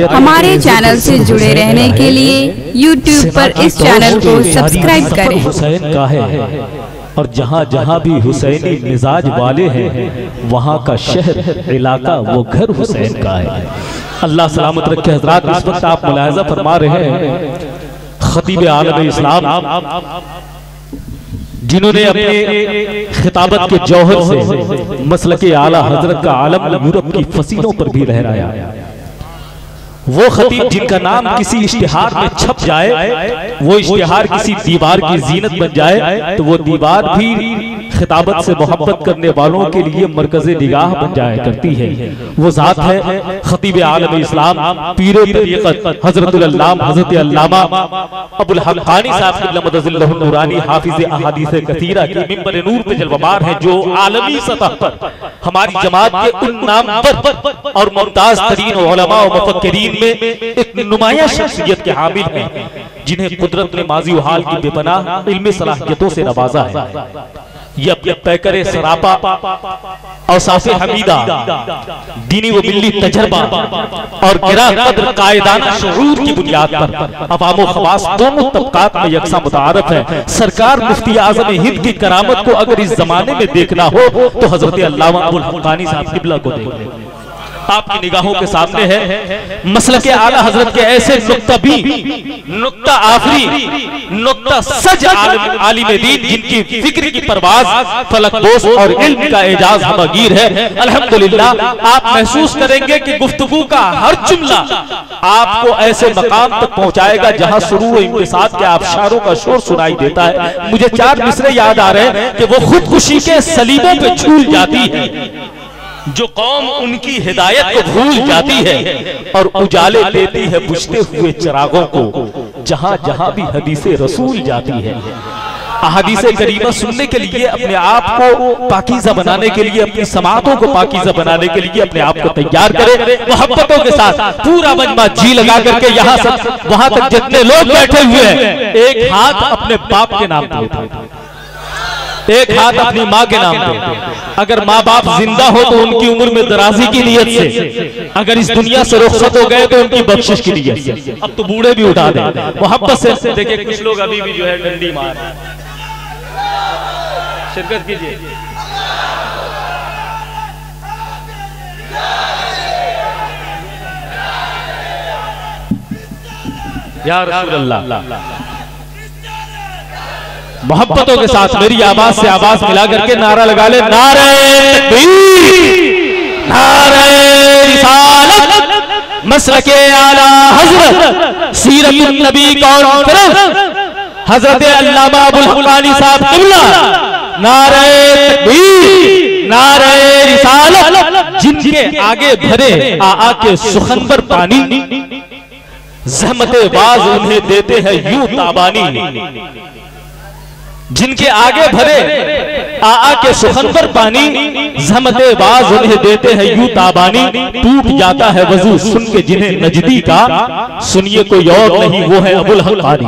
हमारे चैनल से जुड़े रहने के लिए YouTube पर इस चैनल को सब्सक्राइब करें। हुसैन का है और जहाँ जहाँ भी हुसैनी मिजाज वाले हैं वहाँ का शहर इलाका वो घर हुसैन का है। अल्लाह सलामत रखे। हजरात, इस वक्त आप मुलाहिजा फरमा रहे हैं खतीब आलम इस्लाम जिन्होंने अपने खिताबत के जौहर से मसलके आला हजरत का आलम यूरोप की फसीलों पर भी लहराया। वो खतीब जिनका नाम किसी इश्तिहार में छप जाए, वो इश्तिहार किसी दीवार की जीनत बन जाए, तो वो दीवार भी खिताबत से मोहब्बत करने वालों के लिए मरकज़े निगाह बन जाया करती है। वो ज़ात है खतीब आलम इस्लाम पीर तरीक़त हज़रतुल अल्लामा हज़रत अल्लामा अबुल हक़ानी साहब क़िबला मदज़िल्लहुन नूरानी हाफ़िज़ अहादीस कसीरा की मिंबर नूर पे जलवाबार हैं, जो आलमी सतह पर हमारी जमात के उन नामवर और मुमताज़ तरीन उलमा व मुफ़क्किरीन में एक नुमाया शख्सियत के हामिल हैं, जिन्हें कुदरत ने माज़ी व हाल की बेपनाह इल्मी सलाहियतों से नवाजा है। ये अपने पैकरे सरापा और साफ़े हमीदा दीनी व मिल्ली तजर्बा और गिरा कद्र कायदाना शऊर की बुनियाद पर अवाम व खवास दोनों तबकात में यकसा मुतारफ है। सरकार मुफ्ती आज़म हिंद की करामत को अगर इस जमाने में देखना हो तो हजरत अल्लामा अबुल हक़ानी साहब क़िबला को देखें। आपकी निगाहों के सामने है मसलके आला हजरत के ऐसे नुक्ता भी, नुक्ता आफरी, नुक्ता सज आलिम दीन, जिनकी फिक्र की परवाज फलकबोस और इल्म का एजाज हमगीर है। अल्हम्दुलिल्लाह आप महसूस करेंगे कि गुफ्तगू का हर जुमला आपको ऐसे मकाम तक पहुंचाएगा जहां शुरू इंबिसात के आबशारों का शोर सुनाई देता है। मुझे 4 मिसरे याद आ रहे हैं कि वो खुदकुशी के सलीबों पे झूल जाती है, जो कौम उनकी हिदायत को भूल जाती है और उजाले देती है बुझते हुए चिरागों को, जहां जहां भी हदीसे रसूल जाती है। अहादीसे करीमा सुनने के लिए, अपने आप को पाकीज़ा बनाने के लिए, अपनी समातों को पाकीज़ा बनाने के लिए अपने आप को तैयार करें मोहब्बतों के साथ। पूरा मजमा जी लगा करके यहाँ से वहां तक जितने लोग बैठे हुए हैं, एक हाथ अपने बाप के नाम पे उठाएं, एक हाथ अपनी माँ के नाम पे। अगर माँ बाप जिंदा हो तो उनकी उम्र में दराजी की नियत से, अगर इस दुनिया से रुखसत हो गए तो उनकी बख्शिश की नियत से। अब तो बूढ़े भी उठा दे मोहब्बत से। देखिए कुछ लोग अभी भी जो है डंडी मार, शिरकत कीजिए। या रसूल अल्लाह, मोहब्बतों के साथ मेरी आवाज से आवाज मिला करके नारा लगा ले, नारे तकबीर, नारे रिसालत, मसलके आला हजरत सीरतुन नबी कौन हजरत अल्लामा अबुल हक़ानी साहब क़िबला, नारे तकबीर, नारे रिसालत, जिनके आगे भरे आ के सुखनवर पानी, ज़हमते बाज उन्हें देते हैं यूं ताबानी, जिनके आगे भरे आ के सुखनवर पानी, ज़हमते बाज उन्हें देते हैं यूं ताबानी, टूट जाता है वजू सुन के जिन्हें नजदी का, सुनिए कोई और नहीं वो है अबुल हक़ानी।